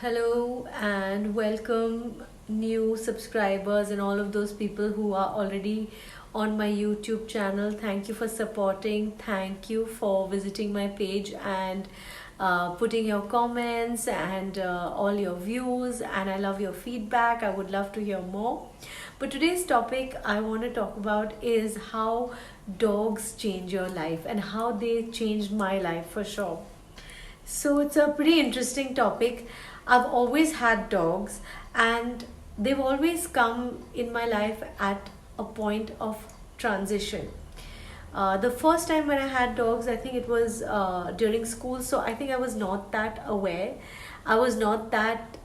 Hello and welcome new subscribers and all of those people who are already on my YouTube channel. Thank you for supporting. Thank you for visiting my page and putting your comments and all your views. And I love your feedback. I would love to hear more. But today's topic I want to talk about is how dogs change your life and how they changed my life for sure. So it's a pretty interesting topic. I've always had dogs and they've always come in my life at a point of transition. The first time when I had dogs, I think it was during school, so I think I was not that aware. I was not that,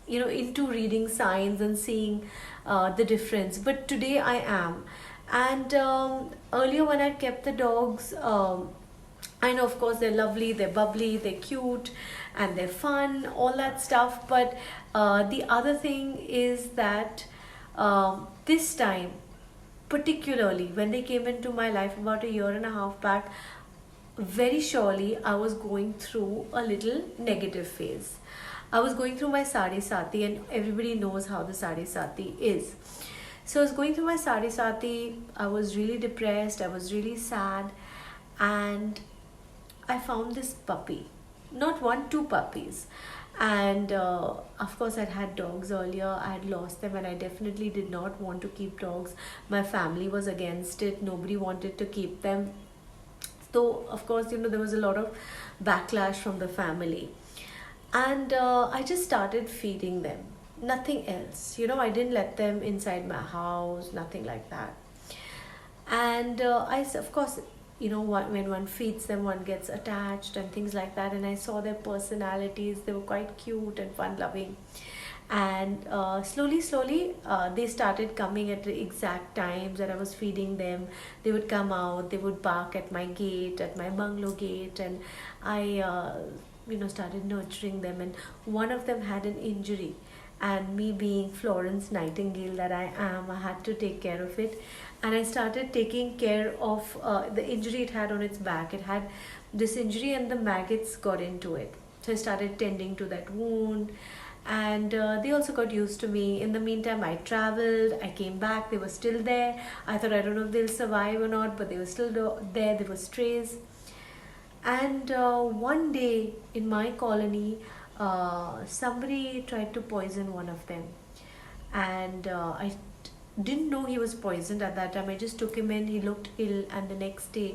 into reading signs and seeing the difference. But today I am. And earlier when I kept the dogs, I know, of course, they're lovely, they're bubbly, they're cute, and they're fun, all that stuff. But the other thing is that this time, particularly when they came into my life about a year and a half back, very surely I was going through a little negative phase. I was going through my sari sati, and everybody knows how the sari sati is. So I was going through my sari sati. I was really depressed. I was really sad, and I found this puppy. Not one, two puppies. And of course, I'd had dogs earlier. I had lost them, and I definitely did not want to keep dogs. My family was against it. Nobody wanted to keep them. So, of course, there was a lot of backlash from the family. And I just started feeding them. Nothing else. I didn't let them inside my house, nothing like that. And of course, when one feeds them, one gets attached and things like that. And I saw their personalities. They were quite cute and fun loving. And slowly, they started coming at the exact times that I was feeding them. They would come out, they would bark at my gate, at my bungalow gate, and I started nurturing them. And one of them had an injury, and me being Florence Nightingale that I am, I had to take care of it. And I started taking care of the injury it had on its back. It had this injury and the maggots got into it. So I started tending to that wound, and they also got used to me. In the meantime, I traveled, I came back, they were still there. I thought, I don't know if they'll survive or not, but they were still there. They were strays. And one day in my colony, somebody tried to poison one of them. And I didn't know he was poisoned at that time. I just took him in, he looked ill, and the next day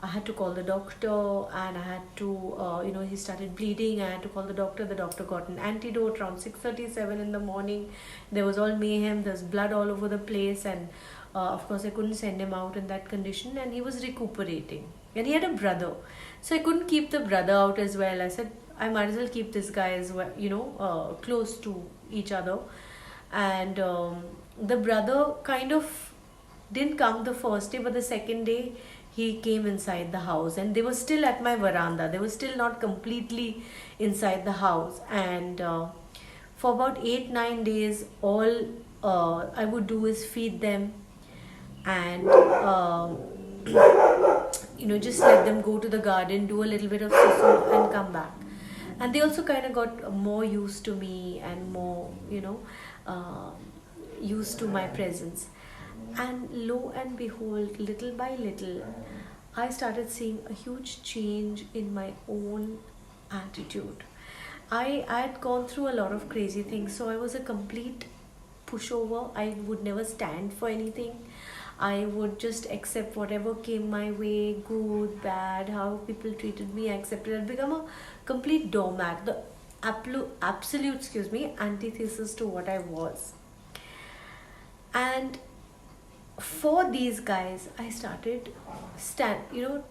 I had to call the doctor, and I had to, he started bleeding. I had to call the doctor. The doctor got an antidote around 6:37 in the morning. There was all mayhem. There's blood all over the place, and of course I couldn't send him out in that condition. And he was recuperating, and he had a brother, so I couldn't keep the brother out as well. I said I might as well keep this guy as well, close to each other. And the brother kind of didn't come the first day, but the second day he came inside the house, and they were still at my veranda. They were still not completely inside the house. And for about 8-9 days, all I would do is feed them, and just let them go to the garden, do a little bit of susu, and come back. And they also kind of got more used to me and more, uh, used to my presence. And lo and behold, little by little, I started seeing a huge change in my own attitude. I had gone through a lot of crazy things, so I was a complete pushover. I would never stand for anything. I would just accept whatever came my way, good, bad, how people treated me, I accepted. I'd become a complete doormat, the absolute, antithesis to what I was. And for these guys, I started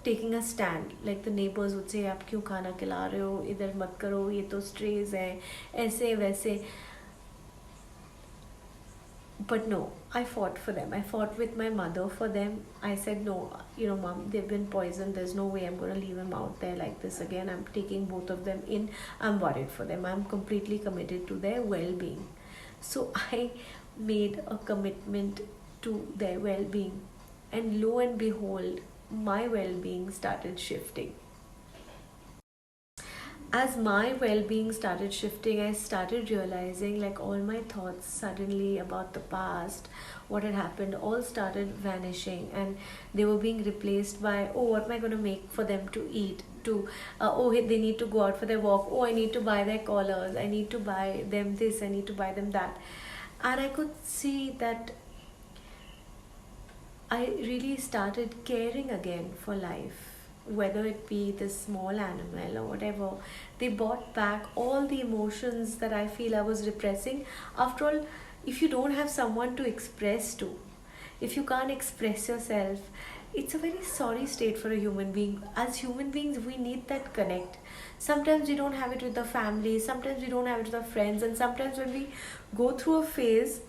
taking a stand. Like the neighbors would say, "आप क्यों खाना खिला रहे हो? इधर मत करो, ये तो strays हैं, ऐसे वैसे." But no, I fought for them. I fought with my mother for them. I said, no, mom, they've been poisoned. There's no way I'm going to leave them out there like this again. I'm taking both of them in. I'm worried for them. I'm completely committed to their well-being. So I made a commitment to their well-being. And lo and behold, my well-being started shifting. as my well-being started shifting, I started realizing like all my thoughts suddenly about the past, what had happened, all started vanishing, and they were being replaced by, oh, what am I going to make for them to eat, to oh, hey, they need to go out for their walk, oh, I need to buy their collars, I need to buy them this, I need to buy them that. And I could see that I really started caring again for life, whether it be this small animal or whatever. They brought back all the emotions that I feel I was repressing. After all, if you don't have someone to express to, if you can't express yourself, it's a very sorry state for a human being. As human beings, we need that connect. Sometimes we don't have it with the family, sometimes we don't have it with our friends, and sometimes when we go through a phase,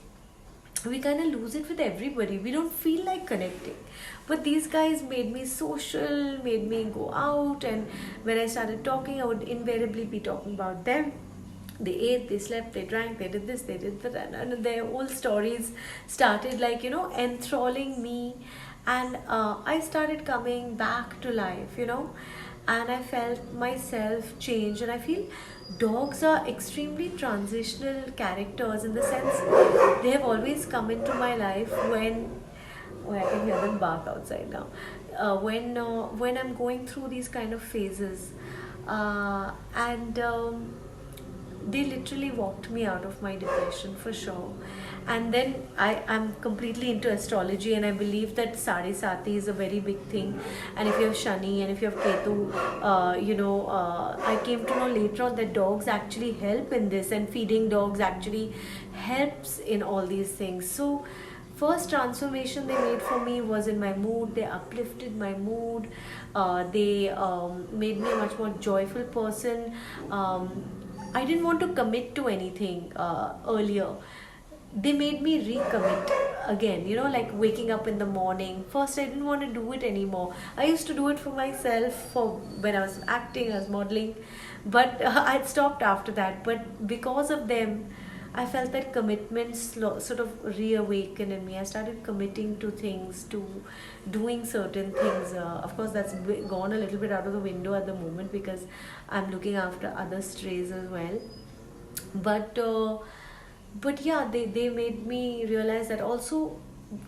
we kind of lose it with everybody. We don't feel like connecting. But these guys made me social, made me go out, and when I started talking, I would invariably be talking about them. They ate, they slept, they drank, they did this, they did that, and their whole stories started like, enthralling me. And I started coming back to life, and I felt myself change. And I feel dogs are extremely transitional characters, in the sense they have always come into my life when, oh, I can hear them bark outside now. When I'm going through these kind of phases, and they literally walked me out of my depression for sure. And then I'm completely into astrology, and I believe that Sade Sati is a very big thing. And if you have Shani and if you have Ketu, I came to know later on that dogs actually help in this, and feeding dogs actually helps in all these things. So first transformation they made for me was in my mood. They uplifted my mood. They made me a much more joyful person. I didn't want to commit to anything earlier. They made me recommit again, like waking up in the morning. First, I didn't want to do it anymore. I used to do it for myself, for when I was acting, I was modeling, but I'd stopped after that. But because of them, I felt that commitment sort of reawakened in me. I started committing to things, to doing certain things. Of course, that's gone a little bit out of the window at the moment because I'm looking after other strays as well. But yeah, they made me realize that also.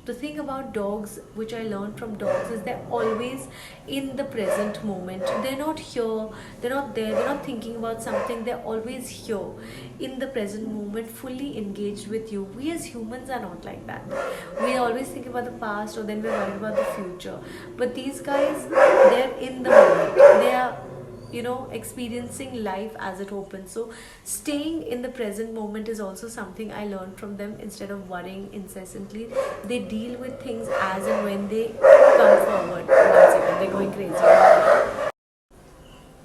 The thing about dogs, which I learned from dogs, is they're always in the present moment. They're not here, they're not there, they're not thinking about something. They're always here in the present moment, fully engaged with you. We as humans are not like that. We always think about the past, or then we're worried about the future. But these guys, they're in the moment. They are, experiencing life as it opens. So staying in the present moment is also something I learned from them. Instead of worrying incessantly, they deal with things as and when they come forward. One second, they're going crazy.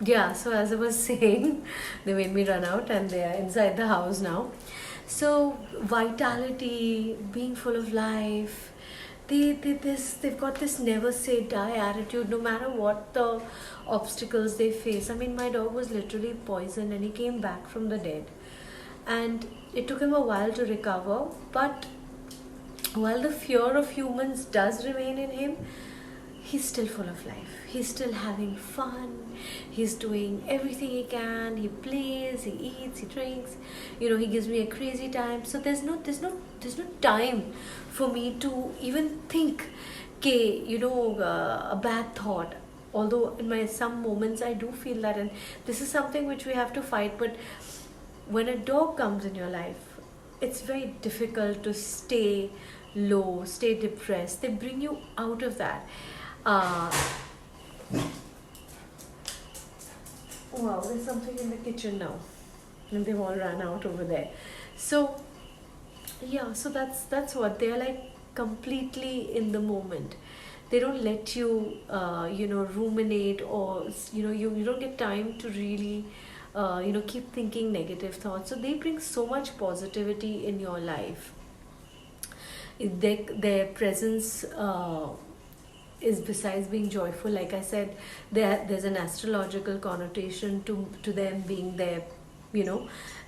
Yeah, so as I was saying, they made me run out, and they are inside the house now. So vitality, being full of life, they've got this never say die attitude, no matter what the obstacles they face. I mean, my dog was literally poisoned, and he came back from the dead, and it took him a while to recover. But while the fear of humans does remain in him, he's still full of life. He's still having fun. He's doing everything he can. He plays, he eats, he drinks. He gives me a crazy time. So there's no time for me to even think, a bad thought. Although in my some moments I do feel that, and this is something which we have to fight. But when a dog comes in your life, it's very difficult to stay low, stay depressed. They bring you out of that. Uh, wow, there's something in the kitchen now, and they've all run out over there. So yeah, so that's what they're like, completely in the moment. They don't let you, ruminate, or you don't get time to really, keep thinking negative thoughts. So they bring so much positivity in your life. Their presence is, besides being joyful, like I said, there's an astrological connotation to them being there,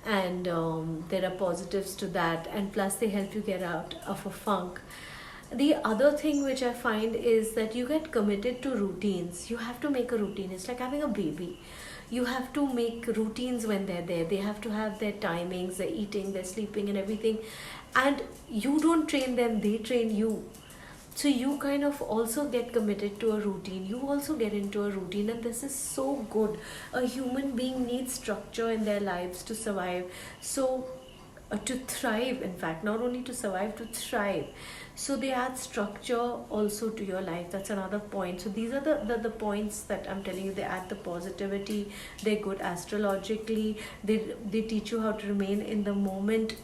and there are positives to that, and plus they help you get out of a funk. The other thing which I find is that you get committed to routines. You have to make a routine. It's like having a baby. you have to make routines when they're there. They have to have their timings, their eating, their sleeping, and everything. And you don't train them, they train you. So you kind of also get committed to a routine, you also get into a routine, and this is so good. A human being needs structure in their lives to survive. So to thrive, in fact, not only to survive, to thrive. So they add structure also to your life. That's another point. So these are the points that I'm telling you. They add the positivity, they're good astrologically, they teach you how to remain in the moment,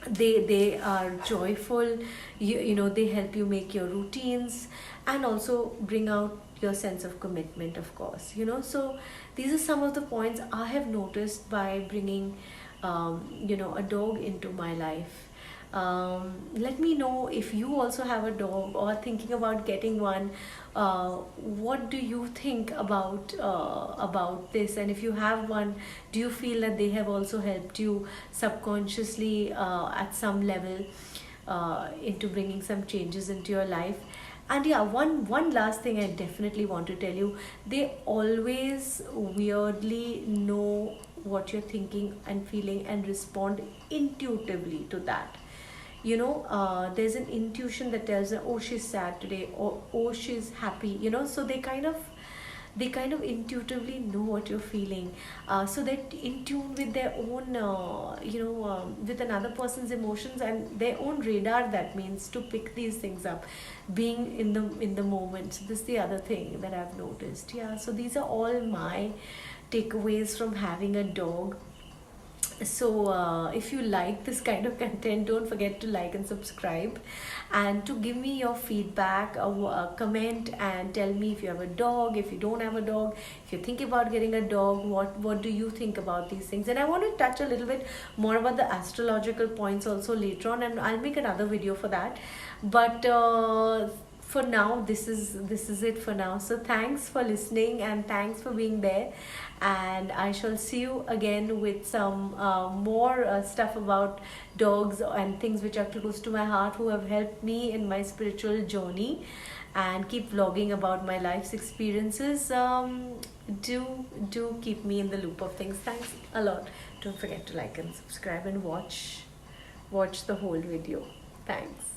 they are joyful, you know, they help you make your routines, and also bring out your sense of commitment, of course, you know. So these are some of the points I have noticed by bringing you know, a dog into my life. Let me know if you also have a dog or thinking about getting one. What do you think about this? And if you have one, do you feel that they have also helped you subconsciously at some level into bringing some changes into your life? And yeah, one last thing I definitely want to tell you: they always weirdly know what you're thinking and feeling and respond intuitively to that. You know, there's an intuition that tells them, oh, she's sad today, or oh, she's happy, you know. So they kind of intuitively know what you're feeling. So they're in tune with their own you know, with another person's emotions and their own radar, that means, to pick these things up, being in the moment. So this is the other thing that I've noticed. Yeah, so these are all my takeaways from having a dog. So if you like this kind of content, don't forget to like and subscribe, and to give me your feedback, comment, and tell me if you have a dog, if you don't have a dog, if you're thinking about getting a dog, what do you think about these things. And I want to touch a little bit more about the astrological points also later on, and I'll make another video for that. But for now, this is it for now. So thanks for listening, and thanks for being there, and I shall see you again with some more stuff about dogs and things which are close to my heart, who have helped me in my spiritual journey, and keep vlogging about my life's experiences. Do keep me in the loop of things. Thanks a lot. Don't forget to like and subscribe, and watch the whole video. Thanks.